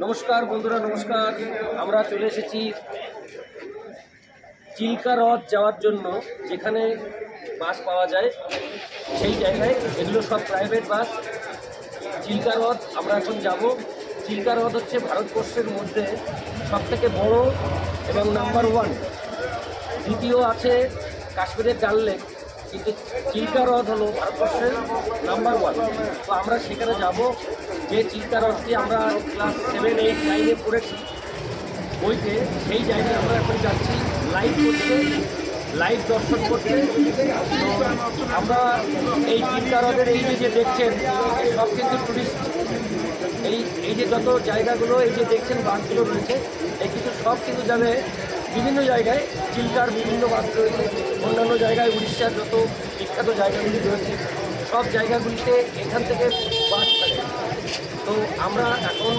নমস্কার বন্ধুরা, নমস্কার। আমরা চলে এসেছি চিল্কা হ্রদ যাওয়ার জন্য, যেখানে বাস পাওয়া যায় সেই জায়গায়। এগুলো সব প্রাইভেট বাস। চিল্কা হ্রদ আমরা এখন যাব। চিল্কা হ্রদ হচ্ছে ভারতবর্ষের মধ্যে সবথেকে বড় এবং নাম্বার 1। দ্বিতীয় আছে কাশ্মীরের ডাল লেক, কিন্তু চিল্কা হ্রদ হলো ভারতবর্ষের নাম্বার 1। তো আমরা সেখানে যাব। যে চিল্কা হ্রদটি আমরা ক্লাস 7, 8, 9-এ পড়েছি বইতে, সেই জায়গায় আমরা এখন যাচ্ছি লাইভ করতে, লাইভ দর্শন করতে। তো আমরা এই চিল্কা হ্রদের এই যে দেখছেন, সব কিন্তু টুরিস্ট। এই যে যত জায়গাগুলো এই যে দেখছেন বাসগুলো রয়েছে, এই কিন্তু সব কিন্তু যাবে বিভিন্ন জায়গায়। চিল্কার বিভিন্ন বাস রয়েছে, অন্যান্য জায়গায় উড়িষ্যার যত বিখ্যাত জায়গাগুলি রয়েছে সব জায়গাগুলিতে এখান থেকে বাস থাকে। তো আমরা এখন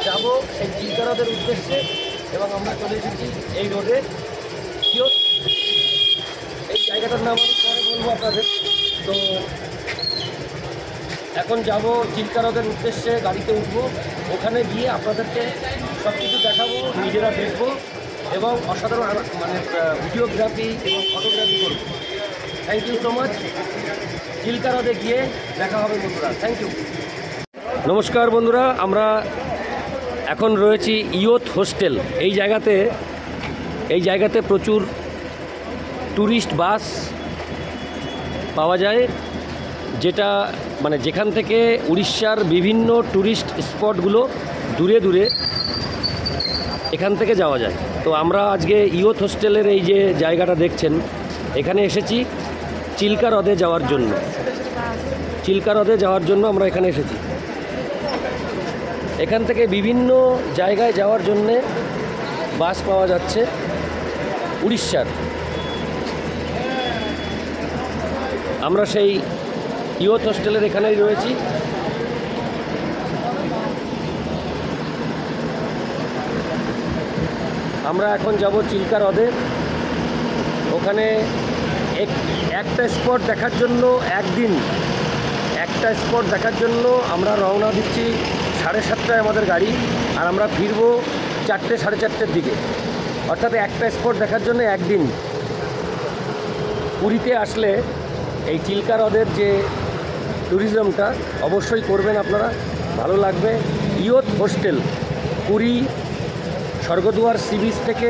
যাব এই চিল্কা হ্রদের উদ্দেশ্যে, এবং আমরা চলে এসেছি এই রোডে। এই জায়গাটার নাম আমি পরে বলবো আপনাদের। তো এখন যাব চিল্কা হ্রদের উদ্দেশ্যে, গাড়িতে উঠবো। ওখানে গিয়ে আপনাদেরকে সব কিছু দেখাবো, নিজেরা দেখবো, এবং অসাধারণ মানে ভিডিওগ্রাফি এবং ফটোগ্রাফি করবো। Thank you so much. Chilika হ্রদে গিয়ে দেখা হবে বন্ধুরা। Thank you. নমস্কার বন্ধুরা, আমরা এখন রয়েছি ইয়থ হোস্টেল। এই জায়গাতে প্রচুর ট্যুরিস্ট বাস পাওয়া যায়, যেটা মানে যেখান থেকে উড়িষ্যার বিভিন্ন ট্যুরিস্ট স্পটগুলো দূরে দূরে এখান থেকে যাওয়া যায়। তো আমরা আজকে ইয়থ হোস্টেলের এই যে জায়গাটা দেখছেন, এখানে এসেছি চিল্কা হ্রদে যাওয়ার জন্য। চিল্কা হ্রদে যাওয়ার জন্য আমরা এখানে এসেছি। এখান থেকে বিভিন্ন জায়গায় যাওয়ার জন্যে বাস পাওয়া যাচ্ছে উড়িষ্যার। আমরা সেই ইয়থ হোস্টেলের এখানেই রয়েছি। আমরা এখন যাব চিল্কা হ্রদে। ওখানে একটা স্পট দেখার জন্য একটা স্পট দেখার জন্য আমরা রওনা দিচ্ছি 7:30টায় আমাদের গাড়ি, আর আমরা ফিরবো 4টে, 4:30-র দিকে। অর্থাৎ একটা স্পট দেখার জন্য একদিন। পুরীতে আসলে এই চিল্কা হ্রদের যে ট্যুরিজমটা অবশ্যই করবেন আপনারা, ভালো লাগবে। Youth hostel, Puri Swargadwar sea beach থেকে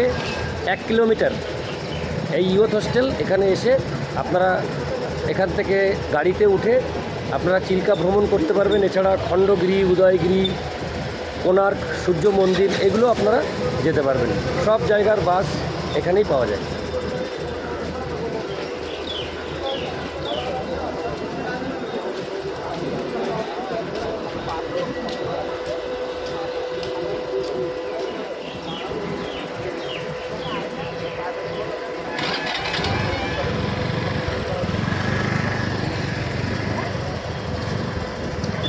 1 কিলোমিটার এই ইয়থ হোস্টেল। এখানে এসে আপনারা এখান থেকে গাড়িতে উঠে আপনারা চিল্কা ভ্রমণ করতে পারবেন। এছাড়া খণ্ডগিরি, উদয়গিরি, কোণার্ক, সূর্য মন্দির, এগুলো আপনারা যেতে পারবেন। সব জায়গার বাস এখানেই পাওয়া যায়।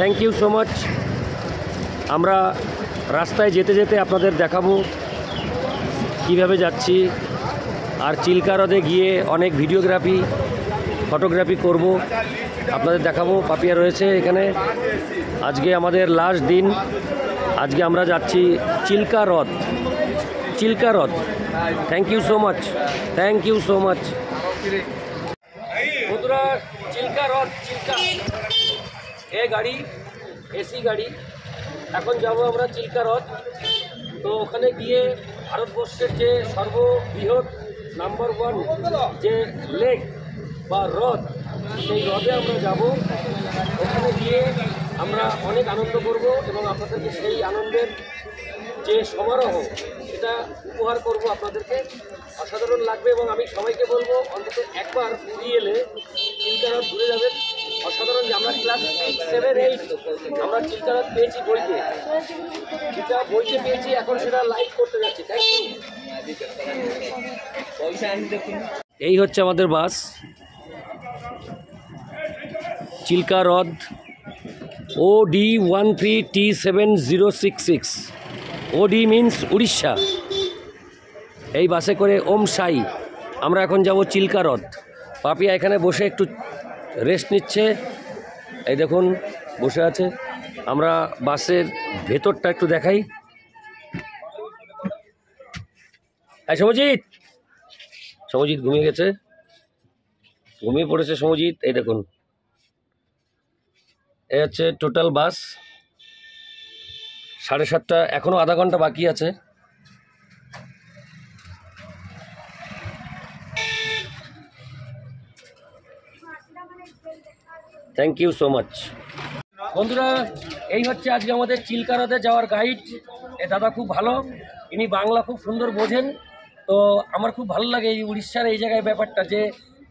Thank you so much. আমরা রাস্তায় যেতে যেতে আপনাদের দেখাবো কিভাবে যাচ্ছি, আর চিল্কা হ্রদে গিয়ে অনেক ভিডিওগ্রাফি, ফটোগ্রাফি করব, আপনাদের দেখাবো। পাপিয়া রয়েছে এখানে। আজকে আমাদের লাস্ট দিন। আজকে আমরা যাচ্ছি চিল্কা হ্রদ। চিল্কা হ্রদ। Thank you so much, thank you so much বন্ধুরা। চিল্কা হ্রদ, চিল্কা গাড়ি, এসি গাড়ি। এখন যাব আমরা চিল্কা হ্রদ। তো ওখানে গিয়ে ভারতবর্ষের যে সর্ববৃহৎ নাম্বার 1 যে লেক বা হ্রদ, সেই হ্রদে আমরা যাব। ওখানে গিয়ে আমরা অনেক আনন্দ করব, এবং আপনাদেরকে সেই আনন্দের যে সমারোহ সেটা উপহার করব আপনাদেরকে। অসাধারণ লাগবে, এবং আমি সবাইকে বলবো অন্তত একবার পুরী এলে চিল্কা হ্রদ ঘুরে যাবেন। অসাধারণ। যে আমরা ক্লাস 6, 7, 8 আমরা চিল্কা হ্রদ পেয়েছি বইতে, যেটা বইতে পেয়েছি, এখন সেটা লাইভ করতে যাচ্ছি। Thank you. এই হচ্ছে আমাদের বাস, চিল্কা হ্রদ OD13T7066। OD means Orissa. এই বাসে করে ওম সাই আমরা এখন যাব চিল্কা হ্রদ। পাপিয়া এখানে বসে একটু রেস্ট নিচ্ছে, এই দেখুন বসে আছে। আমরা বাসের ভেতরটা একটু দেখাই। সমজিৎ সমজিৎ ঘুমিয়ে গেছে, ঘুমিয়ে পড়েছে সমজিৎ। এই দেখুন, এই হচ্ছে টোটাল বাস। 7:30, এখনও আধা ঘন্টা বাকি আছে। Thank you so much. বন্ধুরা, এই হচ্ছে আজকে আমাদের চিল্কা হ্রদে যাওয়ার গাইড। এ দাদা খুব ভালো, ইনি বাংলা খুব সুন্দর বোঝেন। তো আমার খুব ভালো লাগে এই উড়িষ্যার এই জায়গায় ব্যাপারটা, যে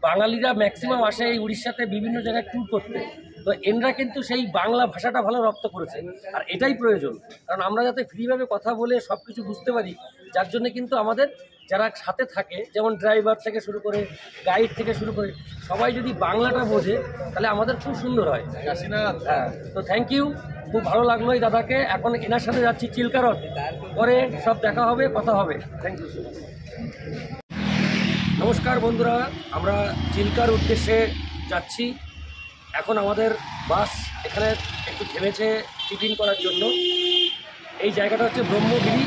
বাঙালিরা ম্যাক্সিমাম আসে এই উড়িষ্যাতে বিভিন্ন জায়গায় ট্যুর করতে। তো এনরা কিন্তু সেই বাংলা ভাষাটা ভালো রপ্ত করেছে, আর এটাই প্রয়োজন। কারণ আমরা যাতে ফ্রিভাবে কথা বলে সব কিছু বুঝতে পারি, যার জন্য কিন্তু আমাদের যারা সাথে থাকে, যেমন ড্রাইভার থেকে শুরু করে গাইড থেকে শুরু করে সবাই যদি বাংলাটা বোঝে, তাহলে আমাদের খুব সুন্দর হয়। হ্যাঁ, তো থ্যাংক ইউ, খুব ভালো লাগলো এই দাদাকে। এখন এনার সাথে যাচ্ছি চিল্কা হ্রদ, পরে সব দেখা হবে, কথা হবে। Thank you. নমস্কার বন্ধুরা, আমরা চিল্কার উদ্দেশ্যে যাচ্ছি। এখন আমাদের বাস এখানে একটু থেমেছে টিফিন করার জন্য। এই জায়গাটা হচ্ছে ব্রহ্মগিরি।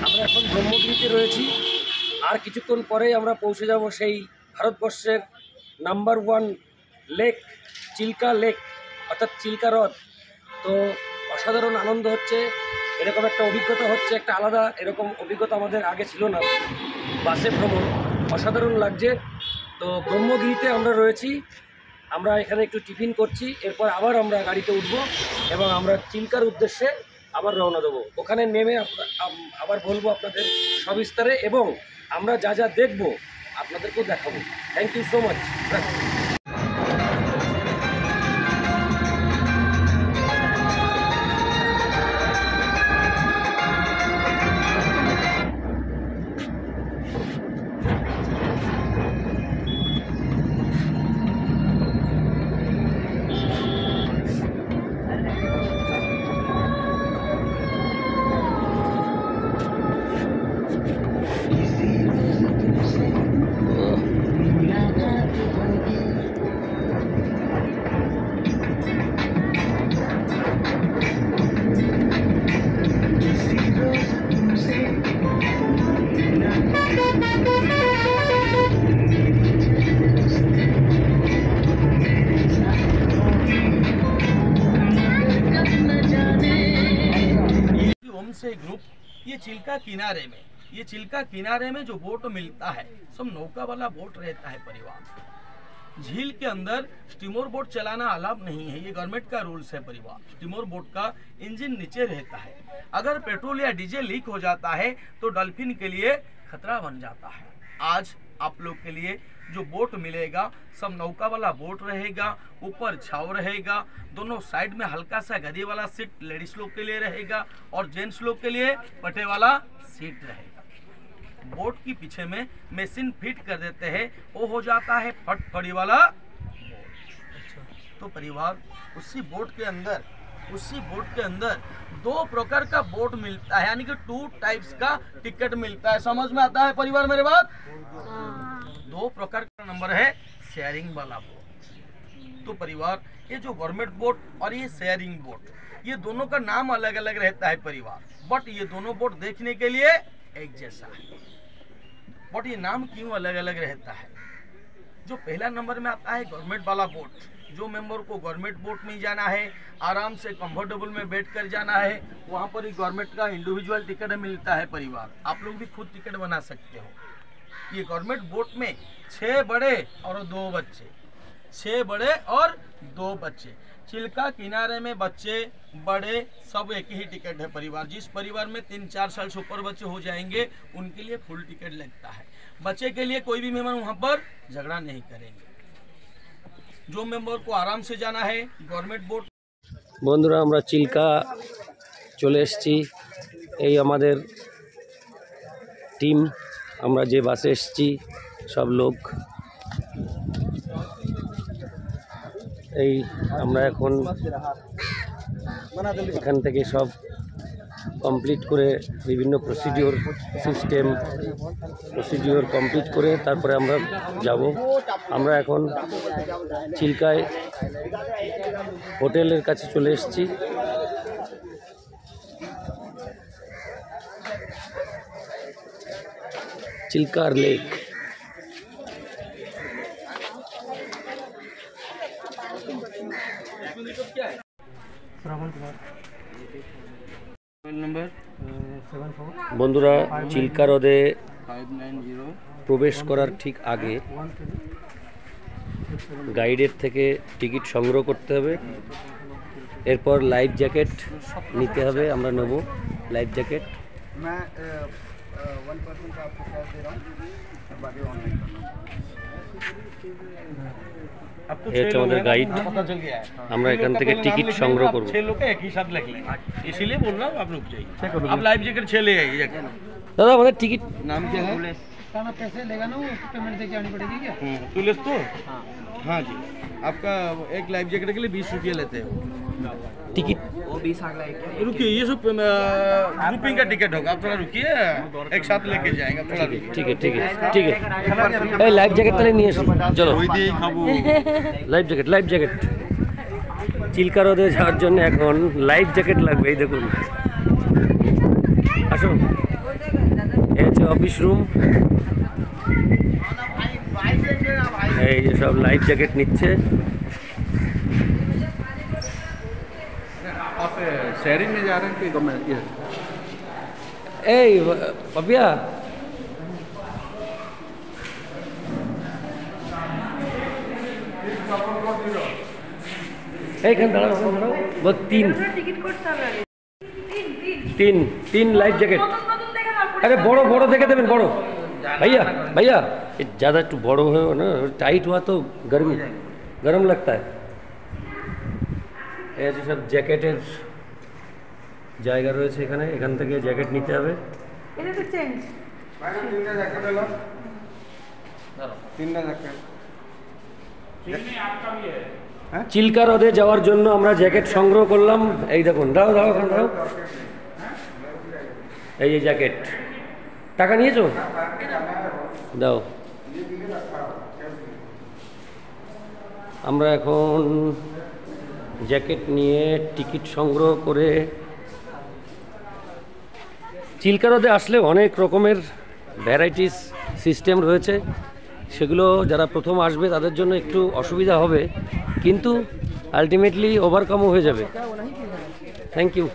আমরা এখন ব্রহ্মগিরিতে রয়েছি। আর কিছুক্ষণ পরেই আমরা পৌঁছে যাব সেই ভারতবর্ষের নাম্বার 1 লেক, চিল্কা লেক, অর্থাৎ চিল্কা হ্রদ। তো অসাধারণ আনন্দ হচ্ছে, এরকম একটা অভিজ্ঞতা হচ্ছে, একটা আলাদা এরকম অভিজ্ঞতা আমাদের আগে ছিল না। বাসে ভ্রমণ অসাধারণ লাগছে। তো ব্রহ্মগিরিতে আমরা রয়েছি, আমরা এখানে একটু টিফিন করছি, এরপর আবার আমরা গাড়িতে উঠব এবং আমরা চিল্কার উদ্দেশ্যে আবার রওনা দেবো। ওখানে নেমে আবার বলবো আপনাদের সবিস্তারে, এবং আমরা যা যা দেখব আপনাদেরকেও দেখাবো। Thank you so much. से ग्रुप ये चिल्का किनारे में जो बोट मिलता है, सब नौका वाला बोट रहता है परिवार। झील के अंदर स्टीमर बोट चलाना अलाउ नहीं है, ये गवर्नमेंट का रूल्स है परिवार। स्टीमर बोट का इंजन नीचे रहता है, अगर पेट्रोल या डीजल लीक हो जाता है तो डॉल्फिन के लिए खतरा बन जाता है। आज आप लोग के लिए जो बोट मिलेगा सब नौका वाला बोट रहेगा, ऊपर छाव रहेगा, दोनों साइड में हल्का सा गद्दे वाला सीट लेडीज लोग के लिए रहेगा और जेंट्स लोग के लिए पटे वाला सीट रहेगा। बोट की पीछे में मशीन फिट कर देते हैं, वो हो जाता है फटफड़ी वाला बोट। तो परिवार उसी बोट के अंदर 2 प्रकार का बोट मिलता है, यानी कि 2 टाइप्स का टिकट मिलता है। समझ में आता है परिवार मेरे बात? 2 प्रकार का नंबर है शेयरिंग वाला बोट। तो परिवार ये जो गवर्नमेंट बोट और ये शेयरिंग बोट, ये दोनों का नाम अलग अलग रहता है परिवार, बट ये दोनों बोट देखने के लिए एक जैसा है। बट ये नाम क्यों अलग अलग रहता है? जो पहला नंबर में आता है गवर्नमेंट वाला बोट, जो मेंबर को गवर्नमेंट बोट में जाना है, आराम से कंफर्टेबल में बैठ कर जाना है, वहाँ पर ही गवर्नमेंट का इंडिविजुअल टिकट मिलता है परिवार। आप लोग भी खुद टिकट बना सकते हो। ये गवर्नमेंट बोट में 6 बड़े और 2 बच्चे, 6 बड़े और 2 बच्चे। चिल्का किनारे में बच्चे बड़े सब एक ही टिकट है परिवार। जिस परिवार में 3-4 साल से ऊपर बच्चे हो जाएंगे उनके लिए फुल टिकट लगता है। बच्चे के लिए कोई भी मेहमान वहाँ पर झगड़ा नहीं करेंगे। जो मेंबर को आराम से जाना है गवर्नमेंट बोट। বন্ধুরা, আমরা চিল্কা চলে এসেছি। এই আমাদের টিম, আমরা যে বাসে এসেছি সব লোক। এই আমরা এখন এখান থেকে সব কমপ্লিট করে বিভিন্ন প্রসিডিওর কমপ্লিট করে তারপরে আমরা যাব। আমরা এখন চিল্কায় হোটেলের কাছে চলে এসেছি। चिल्कार लेक। বন্ধুরা, চিল্কা হ্রদে প্রবেশ করার ঠিক আগে গাইডের থেকে টিকিট সংগ্রহ করতে হবে, এরপর লাইফ জ্যাকেট নিতে হবে। আমরা নেব লাইফ জ্যাকেট। ये हচ্ছে আমাদের গাইড। আমরা এখান থেকে টিকিট সংগ্রহ করব। 6 लोग एक ही साथ रख लेंगे, इसीलिए बोल रहा हूँ आप रुक जाइए। अब लाइफ जैकेट 6 ले आइए। दादा আমাদের টিকিট नाम क्या है? खाना पैसे लेगा ना, वो पेमेंट देके आनी पड़ेगी क्या? तुलेस तो हाँ जी, आपका एक लाइफ जैकेट के लिए 20 रुपये लेते हैं। টিকিट वो 20 आ गया क्या? रुकिए, ये सब ग्रुपिंग का टिकट होगा, आप थोड़ा रुकिए, एक साथ लेके जाएंगे। आप थोड़ा रुकिए। ঠিক আছে, ঠিক আছে, ঠিক আছে। এই লাইফ জ্যাকেট তাহলে নিয়ে এসো, চলো। Life jacket, life jacket. Chilika হ্রদে যাওয়ার জন্য এখন লাইফ জ্যাকেট লাগবে। এই দেখুন, আসো। এই হচ্ছে অফিস রুম। এই যে সব লাইফ জ্যাকেট নিচ্ছে। आप शेयरिंग में जा रहे हैं कि এই পাপিয়া, এইখানে দাঁড়াও, দাঁড়াও। বল তিন তিন তিন লাইফ জ্যাকেट। अरे बड़ो बड़ो देखे देवें, बड़ो भैया भैया। ज़्यादा একটু বড় हो ना, टाइट हुआ तो गर्मी गरम लगता है। ऐसे सब জ্যাকেটের জায়গা রয়েছে এখানে, এখান থেকে জ্যাকেট নিতে হবে। এটা তো চেঞ্জ। চিল্কা হ্রদে যাওয়ার জন্য আমরা জ্যাকেট সংগ্রহ করলাম। এই দেখুন, দাও দাও দাও দাও। এই যে জ্যাকেট। টাকা নিয়েছো? দাও। আমরা এখন জ্যাকেট নিয়ে টিকিট সংগ্রহ করে চিল্কা হ্রদে আসলে অনেক রকমের ভ্যারাইটিস সিস্টেম রয়েছে, সেগুলো যারা প্রথম আসবে তাদের জন্য একটু অসুবিধা হবে, কিন্তু আলটিমেটলি ওভারকামও হয়ে যাবে। Thank you.